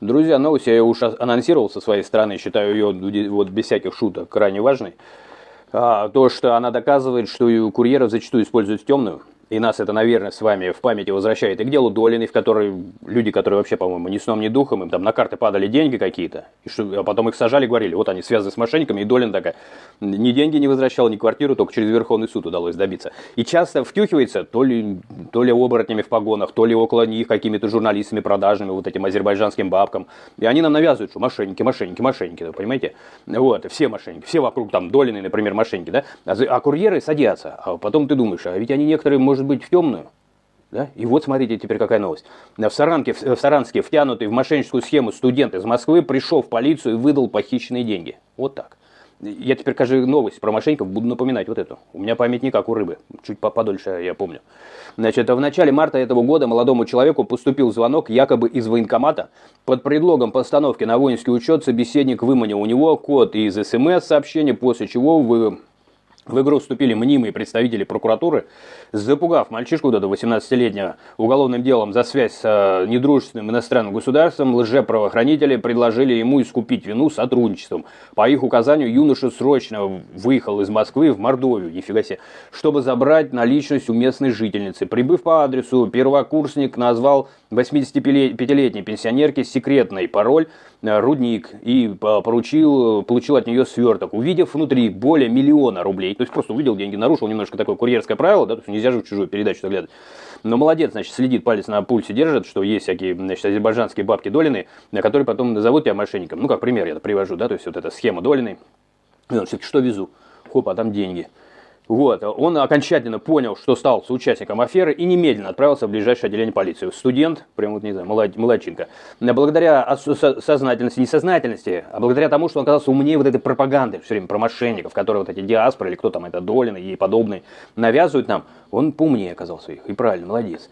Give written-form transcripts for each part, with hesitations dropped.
Друзья, новость я уж анонсировал со своей стороны, считаю ее вот без всяких шуток крайне важной. То, что она доказывает, что и у курьеров зачастую используют темную. И нас это, наверное, с вами в памяти возвращает и к делу Долиной, в которой люди, которые вообще, по-моему, ни сном, ни духом, им там на карты падали деньги какие-то, а потом их сажали, говорили, вот они связаны с мошенниками, и Долина такая, ни деньги не возвращала, ни квартиру, только через Верховный суд удалось добиться. И часто втюхивается то ли оборотнями в погонах, то ли около них какими-то журналистами продажными, вот этим азербайджанским бабкам. И они нам навязывают, что мошенники, мошенники, мошенники, понимаете? Вот, все мошенники, все вокруг там Долины, например, мошенники, да? А курьеры садятся, а потом ты думаешь, а ведь они некоторые, может быть, в темную. Да? И вот смотрите теперь какая новость. В Саранске втянутый в мошенническую схему студент из Москвы пришел в полицию и выдал похищенные деньги. Вот так. Я теперь каждую новость про мошенников буду напоминать вот эту. У меня память не как у рыбы. Чуть подольше я помню. Значит, в начале марта этого года молодому человеку поступил звонок якобы из военкомата. Под предлогом постановки на воинский учет собеседник выманил у него код из СМС-сообщения, после чего в игру вступили мнимые представители прокуратуры, запугав мальчишку до 18-летнего уголовным делом за связь с недружественным иностранным государством. Лжеправоохранители предложили ему искупить вину сотрудничеством. По их указанию юноша срочно выехал из Москвы в Мордовию, нифига себе, чтобы забрать наличность у местной жительницы. Прибыв по адресу, первокурсник назвал 85-летней пенсионерке секретный пароль «Рудник» и получил от нее сверток. Увидев внутри более 1 000 000 рублей, то есть просто увидел деньги, нарушил немножко такое курьерское правило, да, то есть нельзя же в чужую передачу заглядывать. Но молодец, значит, следит, палец на пульсе держит, что есть всякие, значит, азербайджанские бабки Долины, которые потом назовут тебя мошенником. Ну, как пример я это привожу, да, то есть вот эта схема Долиной. И он все-таки что везу? Хоп, а там деньги. Вот, он окончательно понял, что стал соучастником аферы и немедленно отправился в ближайшее отделение полиции. Студент, прям вот не знаю, молодчинка. Благодаря сознательности, несознательности, а благодаря тому, что он оказался умнее вот этой пропаганды все время про мошенников, которые вот эти диаспоры или кто там это, Долина и ей подобные, навязывают нам, он поумнее оказался их. И правильно, молодец.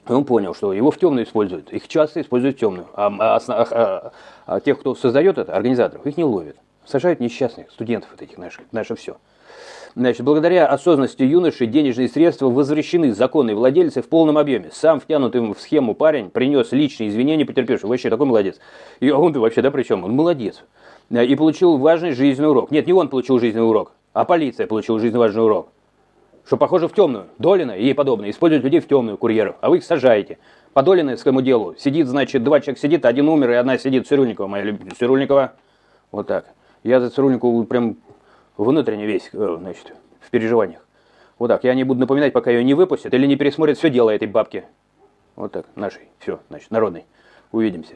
И он понял, что его в темную используют. Их часто используют в темную. А тех, кто создает это, организаторов, их не ловят. Сажают несчастных студентов вот этих наших, наше все. Значит, благодаря осознанности юноши денежные средства возвращены законной владельцы в полном объеме. Сам втянутый в схему парень принес личные извинения потерпевшему. Вообще такой молодец. И он-то вообще, да, при чем? Он молодец. И получил важный жизненный урок. Нет, не он получил жизненный урок, а полиция получила жизненно важный урок. Что похоже в темную. Долина и ей подобное используют людей в темную, курьеров, а вы их сажаете. По Долинскому делу сидит, значит, 2 человека сидит, 1 умер, и 1 сидит Цирюльникова, моя любимая Цирюльникова. Вот так. Я за Цирюльникову прям внутренне весь, значит, в переживаниях. Вот так. Я не буду напоминать, пока ее не выпустят или не пересмотрят все дело этой бабки. Вот так, нашей. Все, значит, народной. Увидимся.